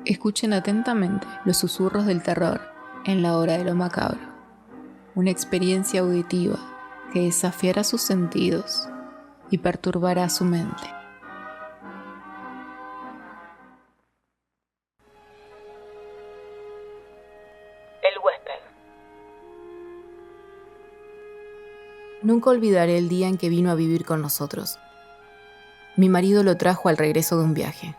Escuchen atentamente los susurros del terror en la hora de lo macabro. Una experiencia auditiva que desafiará sus sentidos y perturbará su mente. El huésped. Nunca olvidaré el día en que vino a vivir con nosotros. Mi marido lo trajo al regreso de un viaje.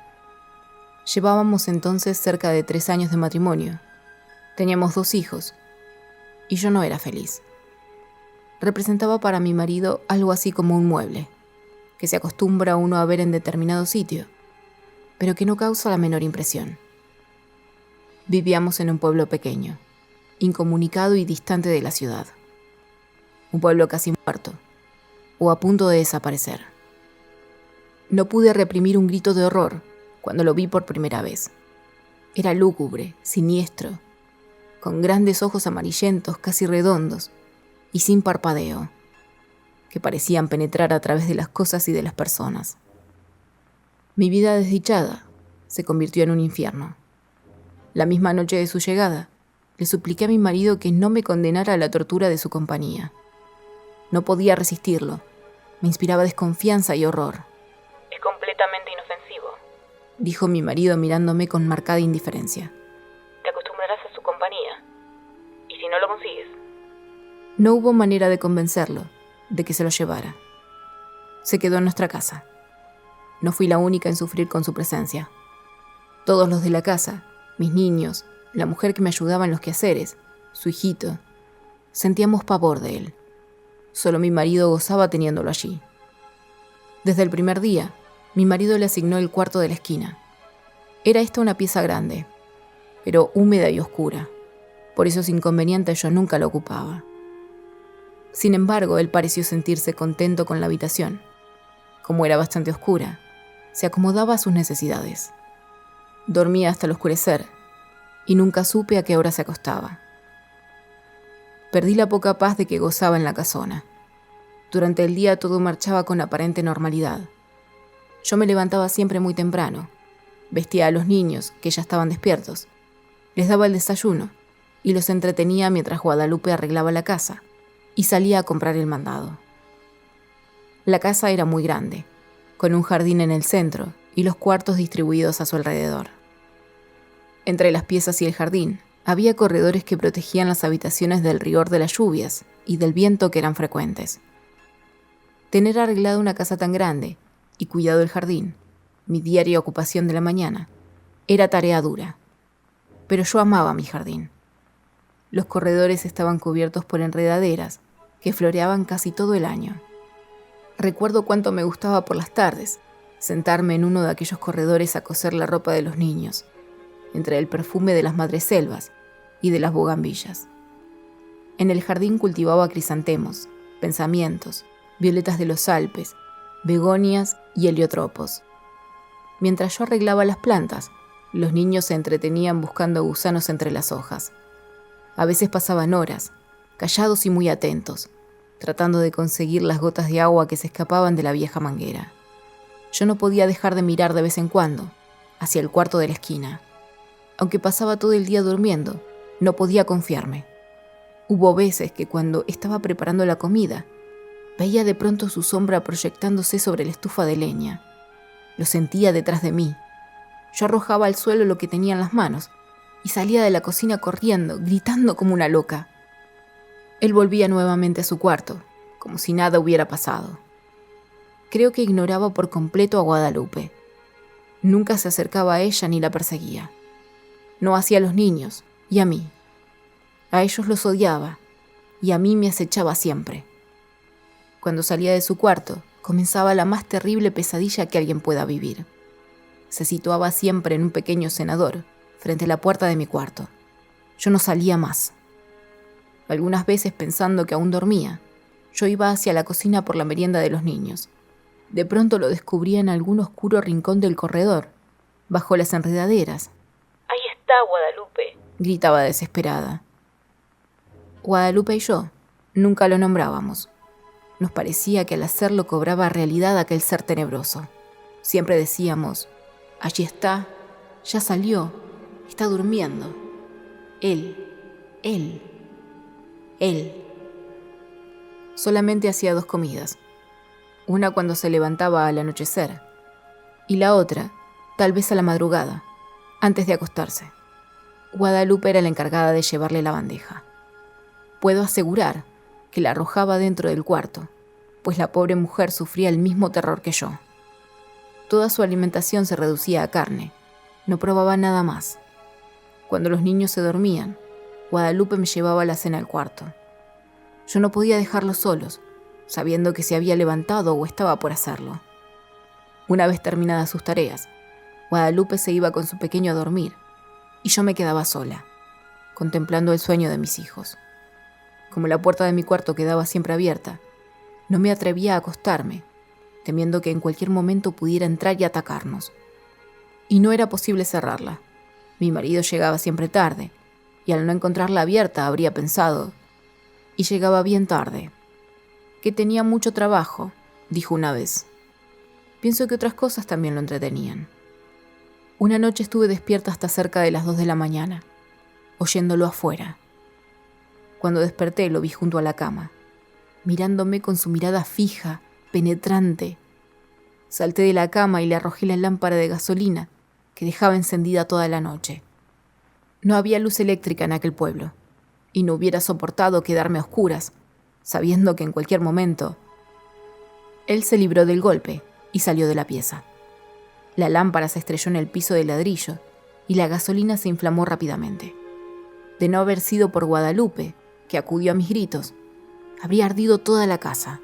Llevábamos entonces cerca de 3 años de matrimonio. Teníamos 2 hijos, y yo no era feliz. Representaba para mi marido algo así como un mueble, que se acostumbra uno a ver en determinado sitio, pero que no causa la menor impresión. Vivíamos en un pueblo pequeño, incomunicado y distante de la ciudad. Un pueblo casi muerto, o a punto de desaparecer. No pude reprimir un grito de horror cuando lo vi por primera vez. Era lúgubre, siniestro, con grandes ojos amarillentos casi redondos y sin parpadeo, que parecían penetrar a través de las cosas y de las personas. Mi vida desdichada se convirtió en un infierno. La misma noche de su llegada, le supliqué a mi marido que no me condenara a la tortura de su compañía. No podía resistirlo. Me inspiraba desconfianza y horror. Es completamente inofensivo, Dijo mi marido mirándome con marcada indiferencia. te acostumbrarás a su compañía. Y si no lo consigues, No hubo manera de convencerlo de que se lo llevara. Se quedó en nuestra casa. No fui la única en sufrir con su presencia. Todos los de la casa, mis niños, la mujer que me ayudaba en los quehaceres, su hijito, sentíamos pavor de él. Solo mi marido gozaba teniéndolo allí. Desde el primer día, mi marido le asignó el cuarto de la esquina. Era esta una pieza grande, pero húmeda y oscura. Por esos inconvenientes yo nunca lo ocupaba. Sin embargo, él pareció sentirse contento con la habitación. Como era bastante oscura, se acomodaba a sus necesidades. Dormía hasta el oscurecer, y nunca supe a qué hora se acostaba. Perdí la poca paz de que gozaba en la casona. Durante el día todo marchaba con aparente normalidad. Yo me levantaba siempre muy temprano, vestía a los niños, que ya estaban despiertos, les daba el desayuno y los entretenía mientras Guadalupe arreglaba la casa y salía a comprar el mandado. La casa era muy grande, con un jardín en el centro y los cuartos distribuidos a su alrededor. Entre las piezas y el jardín había corredores que protegían las habitaciones del rigor de las lluvias y del viento que eran frecuentes. Tener arreglada una casa tan grande y cuidado el jardín, mi diaria ocupación de la mañana, era tarea dura. Pero yo amaba mi jardín. Los corredores estaban cubiertos por enredaderas que floreaban casi todo el año. Recuerdo cuánto me gustaba por las tardes sentarme en uno de aquellos corredores a coser la ropa de los niños, entre el perfume de las madreselvas y de las bugambillas. En el jardín cultivaba crisantemos, pensamientos, violetas de los Alpes, begonias y heliotropos. Mientras yo arreglaba las plantas, los niños se entretenían buscando gusanos entre las hojas. A veces pasaban horas, callados y muy atentos, tratando de conseguir las gotas de agua que se escapaban de la vieja manguera. Yo no podía dejar de mirar de vez en cuando hacia el cuarto de la esquina. Aunque pasaba todo el día durmiendo, no podía confiarme. Hubo veces que cuando estaba preparando la comida, veía de pronto su sombra proyectándose sobre la estufa de leña. Lo sentía detrás de mí. Yo arrojaba al suelo lo que tenía en las manos y salía de la cocina corriendo, gritando como una loca. Él volvía nuevamente a su cuarto, como si nada hubiera pasado. Creo que ignoraba por completo a Guadalupe. Nunca se acercaba a ella ni la perseguía. No hacía a los niños y a mí. A ellos los odiaba y a mí me acechaba siempre. Cuando salía de su cuarto, comenzaba la más terrible pesadilla que alguien pueda vivir. Se situaba siempre en un pequeño cenador, frente a la puerta de mi cuarto. Yo no salía más. Algunas veces, pensando que aún dormía, yo iba hacia la cocina por la merienda de los niños. De pronto lo descubría en algún oscuro rincón del corredor, bajo las enredaderas. ahí está Guadalupe. Gritaba desesperada. Guadalupe y yo nunca lo nombrábamos. Nos parecía que al hacerlo cobraba realidad aquel ser tenebroso. Siempre decíamos, allí está, ya salió, Está durmiendo. Él. Solamente hacía 2 comidas. Una cuando se levantaba al anochecer y la otra, tal vez a la madrugada, antes de acostarse. Guadalupe era la encargada de llevarle la bandeja. Puedo asegurar que la arrojaba dentro del cuarto, pues la pobre mujer sufría el mismo terror que yo. Toda su alimentación se reducía a carne, no probaba nada más. Cuando los niños se dormían, Guadalupe me llevaba la cena al cuarto. Yo no podía dejarlos solos, sabiendo que se había levantado o estaba por hacerlo. Una vez terminadas sus tareas, Guadalupe se iba con su pequeño a dormir, y yo me quedaba sola, contemplando el sueño de mis hijos. Como la puerta de mi cuarto quedaba siempre abierta, no me atrevía a acostarme, temiendo que en cualquier momento pudiera entrar y atacarnos. Y no era posible cerrarla. Mi marido llegaba siempre tarde, y al no encontrarla abierta habría pensado, y llegaba bien tarde, que tenía mucho trabajo, dijo una vez. Pienso que otras cosas también lo entretenían. Una noche estuve despierta hasta cerca de las 2 de la mañana, oyéndolo afuera. Cuando desperté lo vi junto a la cama, mirándome con su mirada fija, penetrante. Salté de la cama y le arrojé la lámpara de gasolina que dejaba encendida toda la noche. No había luz eléctrica en aquel pueblo, y no hubiera soportado quedarme a oscuras, sabiendo que en cualquier momento... Él se libró del golpe y salió de la pieza. La lámpara se estrelló en el piso de ladrillo y la gasolina se inflamó rápidamente. De no haber sido por Guadalupe, que acudió a mis gritos, habría ardido toda la casa.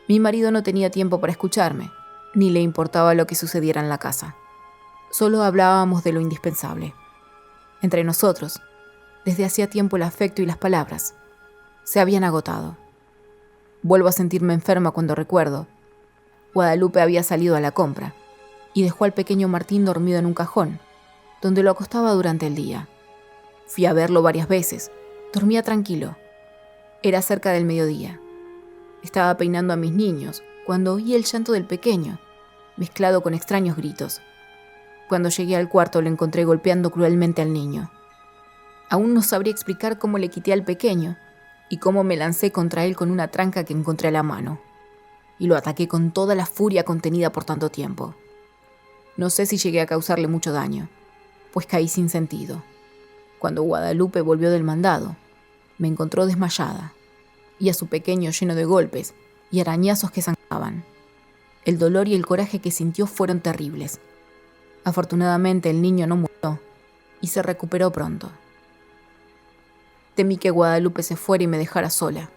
Mi marido no tenía tiempo para escucharme, ni le importaba lo que sucediera en la casa. Solo hablábamos de lo indispensable. Entre nosotros, desde hacía tiempo el afecto y las palabras se habían agotado. Vuelvo a sentirme enferma cuando recuerdo. Guadalupe había salido a la compra y dejó al pequeño Martín dormido en un cajón, donde lo acostaba durante el día. Fui a verlo varias veces. Dormía tranquilo. Era cerca del mediodía. Estaba peinando a mis niños cuando oí el llanto del pequeño, mezclado con extraños gritos. Cuando llegué al cuarto lo encontré golpeando cruelmente al niño. Aún no sabría explicar cómo le quité al pequeño y cómo me lancé contra él con una tranca que encontré a la mano. Y lo ataqué con toda la furia contenida por tanto tiempo. No sé si llegué a causarle mucho daño, pues caí sin sentido. Cuando Guadalupe volvió del mandado, me encontró desmayada, y a su pequeño lleno de golpes y arañazos que sangraban. El dolor y el coraje que sintió fueron terribles. Afortunadamente el niño no murió y se recuperó pronto. Temí que Guadalupe se fuera y me dejara sola.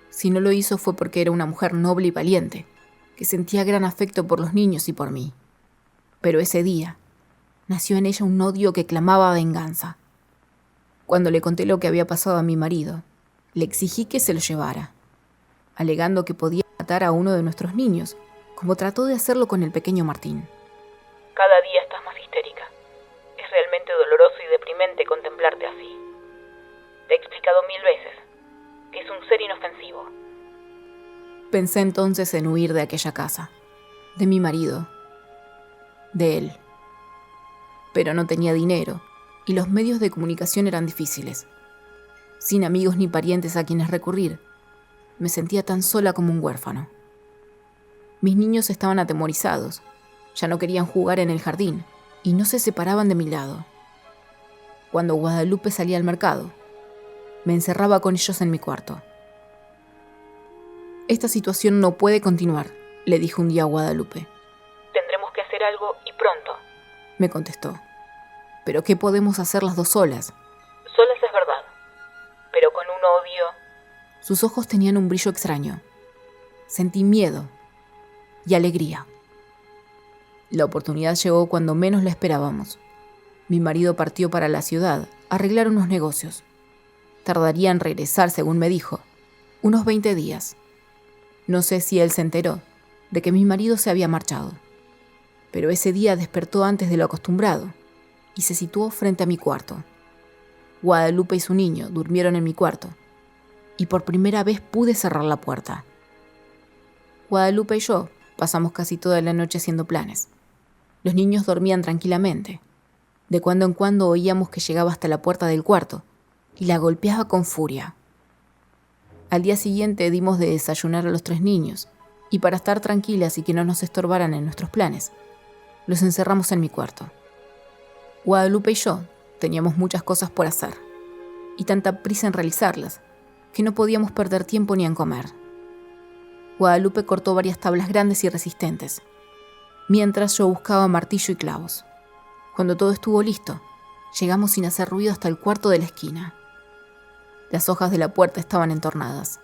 Si no lo hizo fue porque era una mujer noble y valiente, que sentía gran afecto por los niños y por mí. Pero ese día nació en ella un odio que clamaba venganza. Cuando le conté lo que había pasado a mi marido, le exigí que se lo llevara, alegando que podía matar a uno de nuestros niños, como trató de hacerlo con el pequeño Martín. Cada día estás más histérica. Es realmente doloroso y deprimente contemplarte así. Te he explicado 1000 veces que es un ser inofensivo. Pensé entonces en huir de aquella casa, de mi marido, de él. Pero no tenía dinero y los medios de comunicación eran difíciles. Sin amigos ni parientes a quienes recurrir, me sentía tan sola como un huérfano. Mis niños estaban atemorizados, ya no querían jugar en el jardín y no se separaban de mi lado. Cuando Guadalupe salía al mercado, me encerraba con ellos en mi cuarto. Esta situación no puede continuar, le dije un día a Guadalupe. Tendremos que hacer algo y pronto, me contestó. ¿Pero qué podemos hacer las dos solas? Solas es verdad, pero con un odio... Sus ojos tenían un brillo extraño. Sentí miedo y alegría. La oportunidad llegó cuando menos la esperábamos. Mi marido partió para la ciudad a arreglar unos negocios. Tardaría en regresar, según me dijo, unos 20 días. No sé si él se enteró de que mi marido se había marchado, pero ese día despertó antes de lo acostumbrado y se situó frente a mi cuarto. Guadalupe y su niño durmieron en mi cuarto y por primera vez pude cerrar la puerta. Guadalupe y yo pasamos casi toda la noche haciendo planes. Los niños dormían tranquilamente. De cuando en cuando oíamos que llegaba hasta la puerta del cuarto y la golpeaba con furia. Al día siguiente dimos de desayunar a los 3 niños y para estar tranquilas y que no nos estorbaran en nuestros planes, los encerramos en mi cuarto. Guadalupe y yo teníamos muchas cosas por hacer y tanta prisa en realizarlas que no podíamos perder tiempo ni en comer. Guadalupe cortó varias tablas grandes y resistentes, mientras yo buscaba martillo y clavos. Cuando todo estuvo listo, llegamos sin hacer ruido hasta el cuarto de la esquina. Las hojas de la puerta estaban entornadas.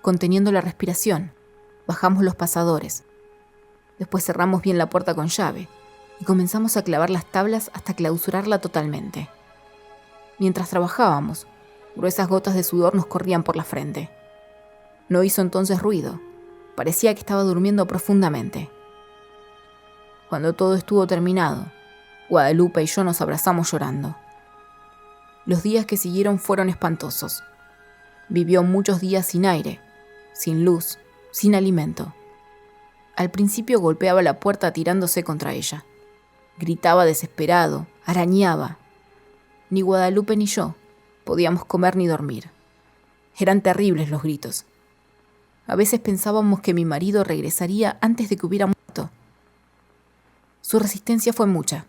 Conteniendo la respiración, bajamos los pasadores. Después cerramos bien la puerta con llave y comenzamos a clavar las tablas hasta clausurarla totalmente. Mientras trabajábamos, gruesas gotas de sudor nos corrían por la frente. No hizo entonces ruido. Parecía que estaba durmiendo profundamente. Cuando todo estuvo terminado, Guadalupe y yo nos abrazamos llorando. Los días que siguieron fueron espantosos. Vivió muchos días sin aire, sin luz, sin alimento. Al principio golpeaba la puerta tirándose contra ella. Gritaba desesperado, arañaba. Ni Guadalupe ni yo podíamos comer ni dormir. Eran terribles los gritos. A veces pensábamos que mi marido regresaría antes de que hubiera muerto. Su resistencia fue mucha.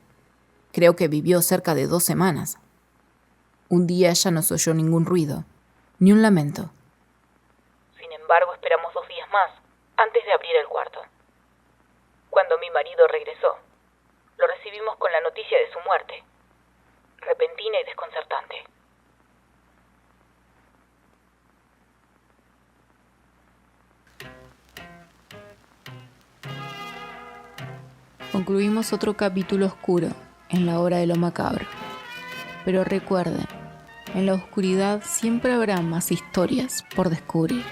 Creo que vivió cerca de 2 semanas. Un día ella no se oyó ningún ruido, ni un lamento. Sin embargo, esperamos 2 días más, antes de abrir el cuarto. Cuando mi marido regresó, lo recibimos con la noticia de su muerte, repentina y desconcertante. Concluimos otro capítulo oscuro en la hora de lo macabro. Pero recuerden, en la oscuridad siempre habrá más historias por descubrir.